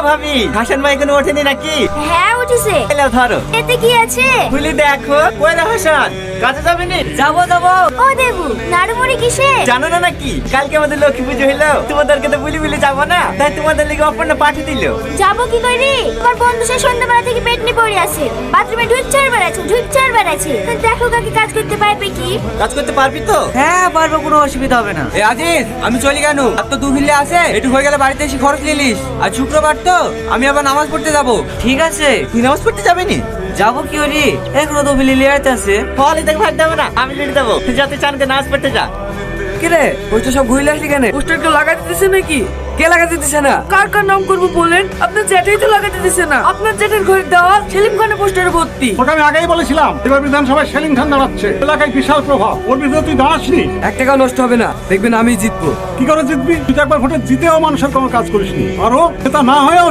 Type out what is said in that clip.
ভাবি, হাসান ভাই এখনো ওঠেনি নাকি? হ্যাঁ উঠেছে। এলাও ধরো। এতে কি আছে? খুলে দেখো। কই রে হাসান, কাজে যাবে নি? যাবো যাবো। ও দেবু, নাড়ুমুড়ি কিসে? জানো না নাকি কালকে আমাদের লক্ষ্মী পুজো হইলো, তোমাদেরকে তো বুলি যাবো না, তাই তোমাদের লিগে অপর্ণা পাঠিয়ে দিল। যাবো কি করে? তোমার বন্ধু সে সন্ধ্যাবেলা থেকে পেট নিয়ে পড়ে আছে, বাথরুমে ঢুকচার বেড়াচ্ছে। দেখো কাকে কাজ করতে পারবে কি? কাজ করতে পারবি তো? হ্যাঁ পারবো, কোনো অসুবিধা হবে না। এ আজিজ, আমি চলি কেন? আর তো 2 মিলে আছে, একটু হয়ে গেলে বাড়িতে এসে খরচ নিলিস। আর শুক্রবার তো আমি আবার নামাজ পড়তে যাব। ঠিক আছে, তুই নামাজ পড়তে যাবে নি? যাবো কি ওরি, এখনো তো বিলি লিয়াতে আছে। ফলে দেখ ভাগ দেবো না, আমি লিখে দেবো, যাতে চানকে নামাজ পড়তে যা। কিরে পোস্টার সব ঘুরে আসলি কেন? পোস্টার কেউ লাগাতে দিতেছে নাকি? কে লাগাতে দিতেছে না? কার কার নাম করবো বলেন? আপনার জ্যাঠাই তো লাগাতে দিতেছে না। আপনার জ্যাঠার ঘরের দেওয়াল সেলিম খানের পোস্টারে ভর্তি। ওটা আমি আগেই বলেছিলাম, এবার বিধানসভায় সেলিম খান দাঁড়াচ্ছে, এলাকায় বিশাল প্রভাব, ওর বিরুদ্ধে তুই দাঁড়াসনি। 1 টাকাও নষ্ট হবে না, দেখবেন আমি জিতবো। কি করে জিতবি? তুই তো একবার ভোটে জিতেও মানুষের কোনো কাজ করিসনি, আরো নেতা না হয়েও